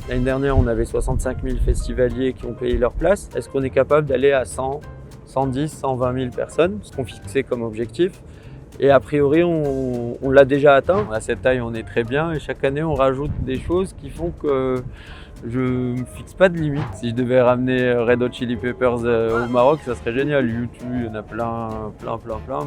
L'année dernière, on avait 65 000 festivaliers qui ont payé leur place. Est-ce qu'on est capable d'aller à 100, 110, 120 000 personnes, ce qu'on fixait comme objectif? Et a priori, on l'a déjà atteint. À cette taille, on est très bien. Et chaque année, on rajoute des choses qui font que je ne me fixe pas de limite. Si je devais ramener Red Hot Chili Peppers au Maroc, ça serait génial. YouTube, il y en a plein,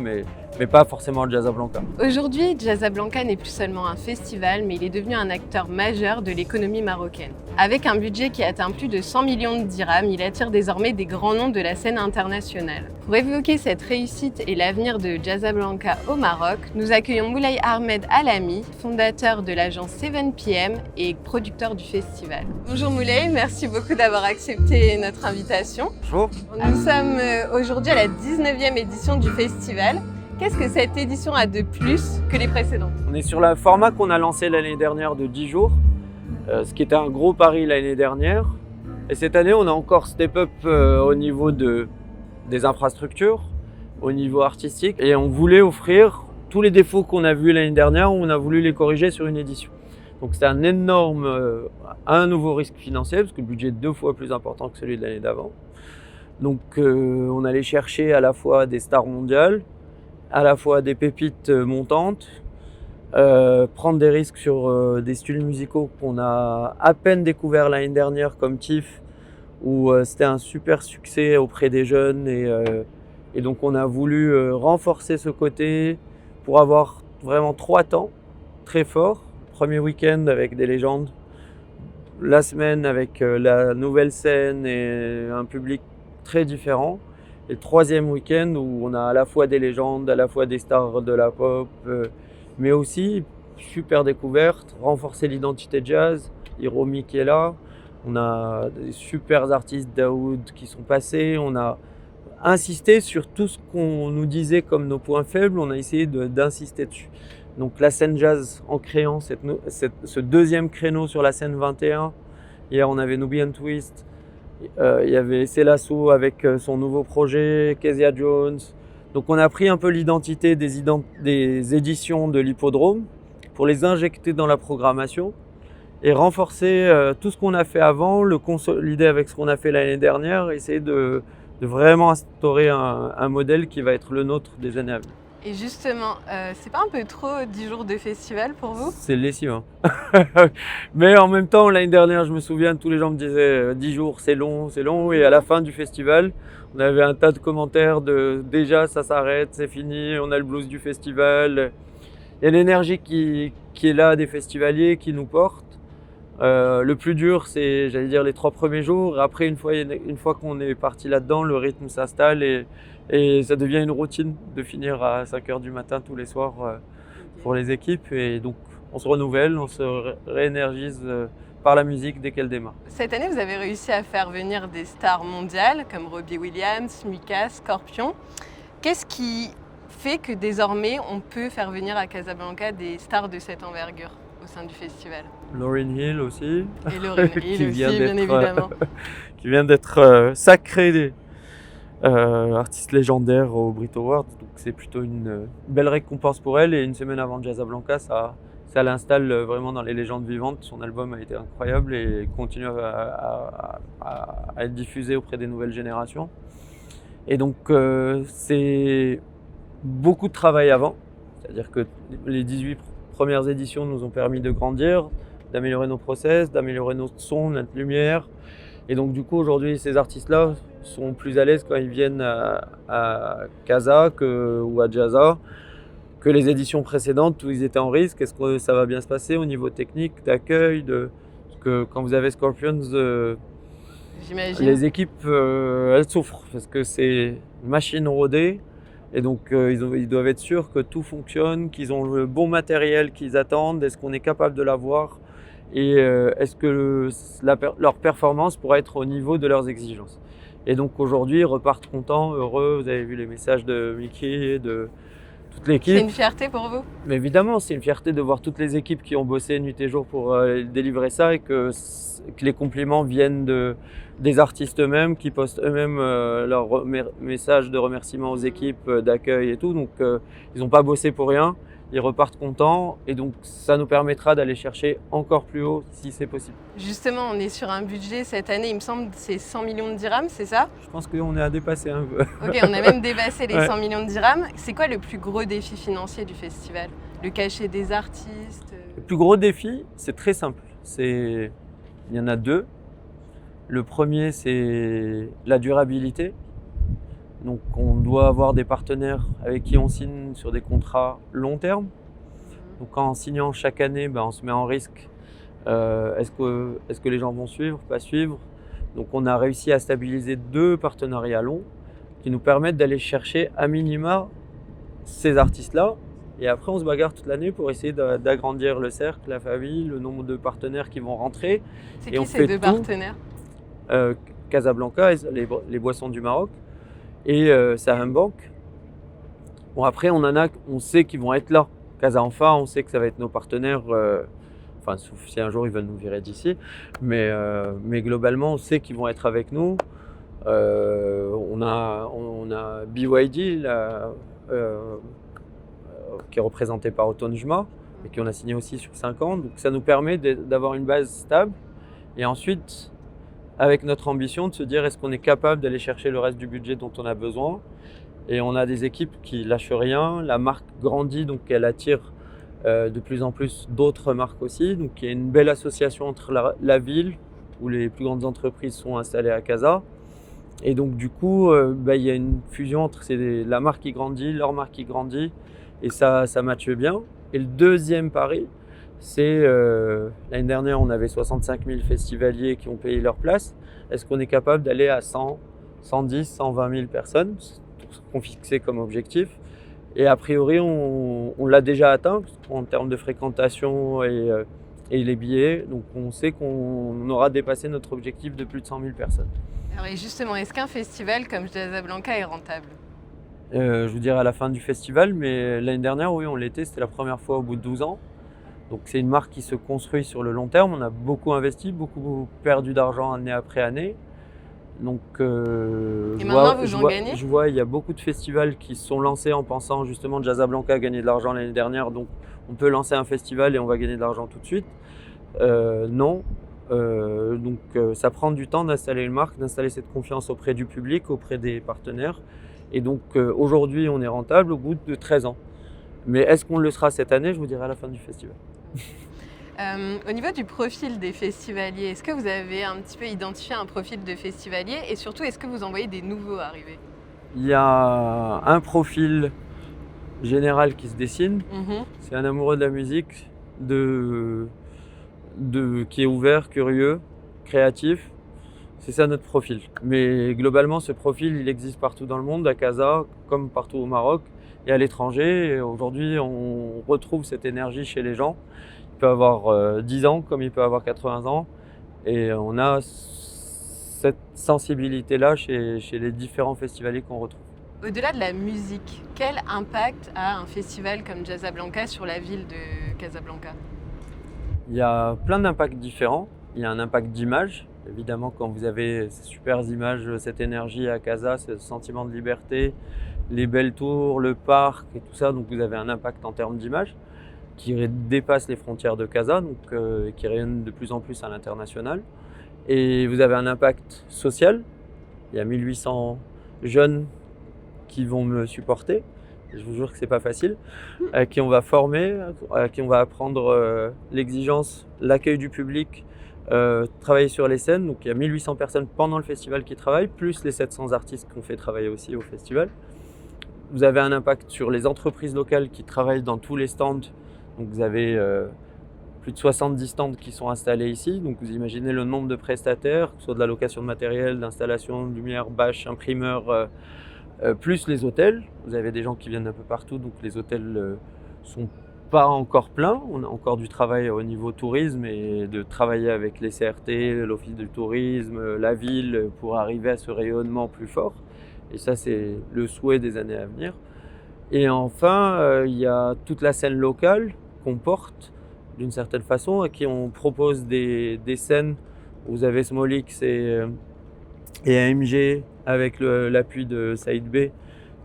mais pas forcément Jazzablanca. Aujourd'hui, Jazzablanca n'est plus seulement un festival, mais il est devenu un acteur majeur de l'économie marocaine. Avec un budget qui atteint plus de 100 millions de dirhams, il attire désormais des grands noms de la scène internationale. Pour évoquer cette réussite et l'avenir de Jazzablanca au Maroc, nous accueillons Moulay Ahmed Alami, fondateur de l'agence 7PM et producteur du festival. Bonjour Moulay, merci beaucoup d'avoir accepté notre invitation. Bonjour. Nous sommes aujourd'hui à la 19e édition du festival. Qu'est-ce que cette édition a de plus que les précédentes? On est sur le format qu'on a lancé l'année dernière de 10 jours, ce qui était un gros pari l'année dernière. Et cette année, on a encore step up au niveau des infrastructures, au niveau artistique. Et on voulait offrir tous les défauts qu'on a vus l'année dernière, on a voulu les corriger sur une édition. Donc c'était un nouveau risque financier, parce que le budget est 2 fois plus important que celui de l'année d'avant. Donc on allait chercher à la fois des stars mondiales, à la fois des pépites montantes, prendre des risques sur des styles musicaux qu'on a à peine découverts l'année dernière, comme Tiff, où c'était un super succès auprès des jeunes. Et donc on a voulu renforcer ce côté pour avoir vraiment 3 temps très forts. Premier week-end avec des légendes, la semaine avec la nouvelle scène et un public très différent. Et le 3e week-end où on a à la fois des légendes, à la fois des stars de la pop, mais aussi super découverte, renforcer l'identité jazz. Hiromi qui est là, on a des super artistes Daoud qui sont passés, on a insisté sur tout ce qu'on nous disait comme nos points faibles, on a essayé d'insister dessus. Donc la scène jazz en créant ce 2e créneau sur la scène 21. Hier on avait Nubian Twist, il y avait Selasso avec son nouveau projet, Kezia Jones. Donc on a pris un peu l'identité des éditions de l'Hippodrome pour les injecter dans la programmation et renforcer tout ce qu'on a fait avant, le consolider avec ce qu'on a fait l'année dernière, essayer de vraiment instaurer un modèle qui va être le nôtre des années à venir. Et justement, c'est pas un peu trop 10 jours de festival pour vous? C'est lessif, hein. Mais en même temps, l'année dernière, je me souviens, tous les gens me disaient 10 jours, c'est long. Et à la fin du festival, on avait un tas de commentaires de déjà ça s'arrête, c'est fini, on a le blues du festival. Il y a l'énergie qui est là des festivaliers, qui nous porte. Le plus dur, c'est, j'allais dire, les 3 premiers jours. Après, une fois qu'on est parti là-dedans, le rythme s'installe et ça devient une routine de finir à 5h du matin tous les soirs pour les équipes. Et donc, on se renouvelle, on se réénergise par la musique dès qu'elle démarre. Cette année, vous avez réussi à faire venir des stars mondiales comme Robbie Williams, Mika, Scorpion. Qu'est-ce qui fait que désormais, on peut faire venir à Casablanca des stars de cette envergure au sein du festival? Lauryn Hill aussi. Et Lauryn Hill aussi, bien évidemment. Qui vient d'être sacrée artiste légendaire au Brit Awards. Donc c'est plutôt une belle récompense pour elle. Et une semaine avant Jazzablanca, ça l'installe vraiment dans les légendes vivantes. Son album a été incroyable et continue à être diffusé auprès des nouvelles générations. Et donc c'est beaucoup de travail avant. C'est-à-dire que les 18 premières éditions nous ont permis de grandir, d'améliorer nos process, d'améliorer notre son, notre lumière. Et donc du coup aujourd'hui ces artistes-là sont plus à l'aise quand ils viennent à Casa ou à Jazza que les éditions précédentes où ils étaient en risque. Est-ce que ça va bien se passer au niveau technique, d'accueil Parce que quand vous avez Scorpions, les équipes elles souffrent parce que c'est une machine rodée. Et donc ils doivent être sûrs que tout fonctionne, qu'ils ont le bon matériel qu'ils attendent, est-ce qu'on est capable de l'avoir et est-ce que leur performance pourra être au niveau de leurs exigences. Et donc aujourd'hui ils repartent contents, heureux, vous avez vu les messages de Mickey et de toute l'équipe. C'est une fierté pour vous? Mais évidemment, c'est une fierté de voir toutes les équipes qui ont bossé nuit et jour pour délivrer ça et que les compliments viennent des artistes eux-mêmes qui postent eux-mêmes leurs messages de remerciement aux équipes, d'accueil et tout. Donc ils n'ont pas bossé pour rien. ils repartent contents et donc ça nous permettra d'aller chercher encore plus haut si c'est possible. Justement, on est sur un budget cette année, il me semble, c'est 100 millions de dirhams, c'est ça? Je pense qu'on est à dépasser un peu. Ok, on a même dépassé les Ouais. 100 millions de dirhams. C'est quoi le plus gros défi financier du festival? Le cachet des artistes? Le plus gros défi, c'est très simple. Il y en a deux. Le premier, c'est la durabilité. Donc on doit avoir des partenaires avec qui on signe sur des contrats long terme. Donc en signant chaque année, on se met en risque. Est-ce que les gens vont suivre, pas suivre? Donc on a réussi à stabiliser 2 partenariats longs qui nous permettent d'aller chercher à minima ces artistes-là. Et après on se bagarre toute l'année pour essayer d'agrandir le cercle, la famille, le nombre de partenaires qui vont rentrer. C'est Et qui on ces fait deux tout. partenaires? Casablanca, les boissons du Maroc, et Saham Bank. Bon, après, on sait qu'ils vont être là. Casa Enfa, on sait que ça va être nos partenaires, sauf si un jour ils veulent nous virer d'ici, mais globalement, on sait qu'ils vont être avec nous. On a BYD qui est représenté par Autonjma et qui on a signé aussi sur 5 ans. Donc ça nous permet d'avoir une base stable et ensuite, avec notre ambition de se dire est-ce qu'on est capable d'aller chercher le reste du budget dont on a besoin. Et on a des équipes qui lâchent rien, la marque grandit donc elle attire de plus en plus d'autres marques aussi. Donc il y a une belle association entre la ville où les plus grandes entreprises sont installées à Casa. Et donc du coup il y a une fusion entre la marque qui grandit, leur marque qui grandit et ça matche bien. Et le deuxième pari, c'est l'année dernière, on avait 65 000 festivaliers qui ont payé leur place. Est-ce qu'on est capable d'aller à 100, 110, 120 000 personnes, ce qu'on fixait comme objectif? Et a priori, on l'a déjà atteint en termes de fréquentation et les billets. Donc on sait qu'on aura dépassé notre objectif de plus de 100 000 personnes. Alors et justement, est-ce qu'un festival comme Casablanca est rentable? Je vous dirai à la fin du festival, mais l'année dernière, oui, on l'était. C'était la première fois au bout de 12 ans. Donc c'est une marque qui se construit sur le long terme. On a beaucoup investi, beaucoup perdu d'argent année après année. Donc je vois il y a beaucoup de festivals qui se sont lancés en pensant justement Casablanca a gagné de l'argent l'année dernière, donc on peut lancer un festival et on va gagner de l'argent tout de suite. Non. Donc ça prend du temps d'installer une marque, d'installer cette confiance auprès du public, auprès des partenaires. Et donc aujourd'hui on est rentable au bout de 13 ans. Mais est-ce qu'on le sera cette année? Je vous dirai à la fin du festival. Au niveau du profil des festivaliers, est-ce que vous avez un petit peu identifié un profil de festivalier et surtout est-ce que vous en voyez des nouveaux arriver? Il y a un profil général qui se dessine. C'est un amoureux de la musique, qui est ouvert, curieux, créatif. C'est ça notre profil. Mais globalement, ce profil, il existe partout dans le monde, à Casa, comme partout au Maroc et à l'étranger. Et aujourd'hui, on retrouve cette énergie chez les gens. Il peut avoir 10 ans comme il peut avoir 80 ans. Et on a cette sensibilité-là chez les différents festivaliers qu'on retrouve. Au-delà de la musique, quel impact a un festival comme Casablanca sur la ville de Casablanca? Il y a plein d'impacts différents. Il y a un impact d'image. Évidemment, quand vous avez ces super images, cette énergie à Casa, ce sentiment de liberté, les belles tours, le parc et tout ça, donc vous avez un impact en termes d'image qui dépasse les frontières de Casa, donc qui rayonne de plus en plus à l'international. Et vous avez un impact social. Il y a 1800 jeunes qui vont me supporter. Je vous jure que c'est pas facile. À qui on va former, à qui on va apprendre l'exigence, l'accueil du public, travailler sur les scènes. Donc il y a 1800 personnes pendant le festival qui travaillent, plus les 700 artistes qu'on fait travailler aussi au festival. Vous avez un impact sur les entreprises locales qui travaillent dans tous les stands. Donc vous avez plus de 70 stands qui sont installés ici. Donc vous imaginez le nombre de prestataires, que ce soit de la location de matériel, d'installation, de lumière, bâche, imprimeur, plus les hôtels. Vous avez des gens qui viennent un peu partout, donc les hôtels sont pas encore pleins. On a encore du travail au niveau tourisme et de travailler avec les CRT, l'Office du tourisme, la ville pour arriver à ce rayonnement plus fort. Et ça, c'est le souhait des années à venir. Et enfin, il y a toute la scène locale qu'on porte d'une certaine façon, à qui on propose des scènes. Vous avez Smolix et AMG avec l'appui de Saïd B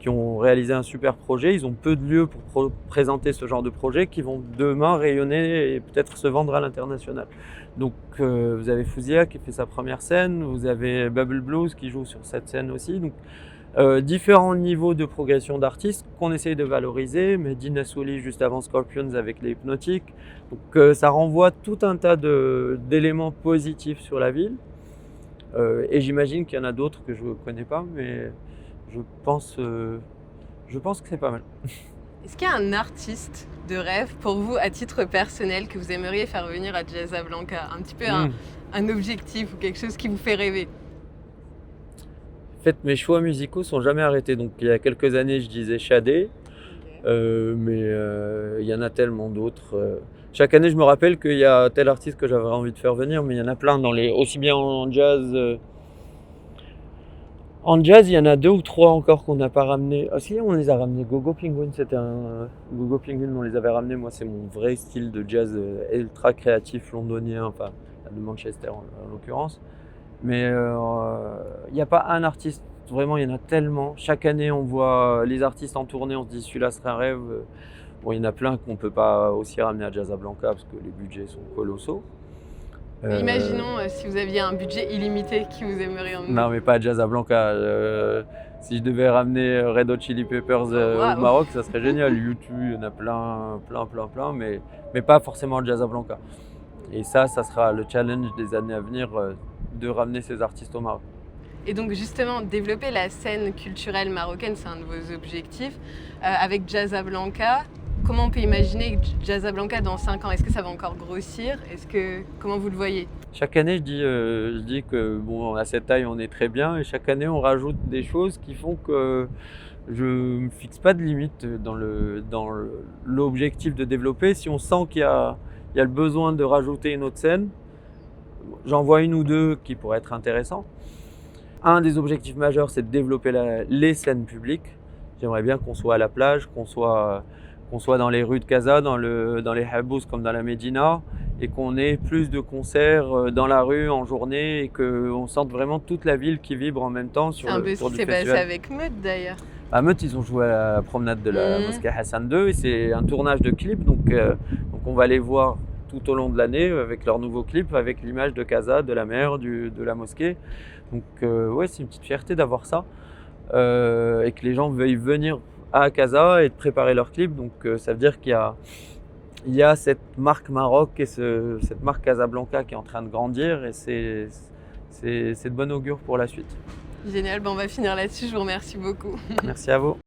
qui ont réalisé un super projet. Ils ont peu de lieux pour présenter ce genre de projet qui vont demain rayonner et peut-être se vendre à l'international. Donc vous avez Fouzia qui fait sa première scène, vous avez Bubble Blues qui joue sur cette scène aussi. Donc, différents niveaux de progression d'artistes qu'on essaye de valoriser. Medina Souli juste avant Scorpions avec les Hypnotiques. Donc ça renvoie tout un tas d'éléments positifs sur la ville. Et j'imagine qu'il y en a d'autres que je ne connais pas, mais je pense que c'est pas mal. Est-ce qu'il y a un artiste de rêve pour vous à titre personnel que vous aimeriez faire venir à Jasablanca? Un petit peu un objectif ou quelque chose qui vous fait rêver? En fait, mes choix musicaux sont jamais arrêtés. Donc il y a quelques années, je disais Shadé, mais il y en a tellement d'autres. Chaque année, je me rappelle qu'il y a tel artiste que j'avais envie de faire venir, mais il y en a plein aussi bien en jazz. En jazz, il y en a 2 ou 3 encore qu'on n'a pas ramené. Ah si, on les a ramenés. Gogo Penguin, c'était un Gogo Penguin, on les avait ramenés. Moi, c'est mon vrai style de jazz ultra créatif londonien, enfin de Manchester en l'occurrence. Mais il n'y a pas un artiste, vraiment, il y en a tellement. Chaque année, on voit les artistes en tournée, on se dit celui-là serait un rêve. Bon, il y en a plein qu'on ne peut pas aussi ramener à Jasablanca parce que les budgets sont colossaux. Imaginons si vous aviez un budget illimité, qui vous aimeriez emmener? Non, mais pas à Jasablanca. Si je devais ramener Red Hot Chili Peppers au Maroc, ça serait génial. YouTube, il y en a plein, mais pas forcément à Jasablanca. Et ça sera le challenge des années à venir, de ramener ces artistes au Maroc. Et donc justement, développer la scène culturelle marocaine, c'est un de vos objectifs. Avec Jasablanca, comment on peut imaginer Jasablanca dans 5 ans? Est-ce que ça va encore grossir? Comment vous le voyez? Chaque année, je dis que bon, à cette taille, on est très bien. Et chaque année, on rajoute des choses qui font que je ne me fixe pas de limite dans l'objectif de développer. Si on sent qu'il y a le besoin de rajouter une autre scène, j'en vois 1 ou 2 qui pourraient être intéressants. Un des objectifs majeurs, c'est de développer les scènes publiques. J'aimerais bien qu'on soit à la plage, qu'on soit dans les rues de Casa, dans les habous comme dans la Médina, et qu'on ait plus de concerts dans la rue en journée et qu'on sente vraiment toute la ville qui vibre en même temps sur le tour du festival. C'est un peu ce qui s'est passé avec Meute d'ailleurs. À Meute, ils ont joué à la promenade de la mosquée Hassan II et c'est un tournage de clip, donc on va les voir tout au long de l'année avec leur nouveau clip, avec l'image de Casa, de la mer, de la mosquée. Donc ouais, c'est une petite fierté d'avoir ça et que les gens veuillent venir à Casa et de préparer leur clip. Donc ça veut dire qu'il y a cette marque Maroc et cette marque Casablanca qui est en train de grandir et c'est de bon augure pour la suite. Génial, on va finir là-dessus, je vous remercie beaucoup. Merci à vous.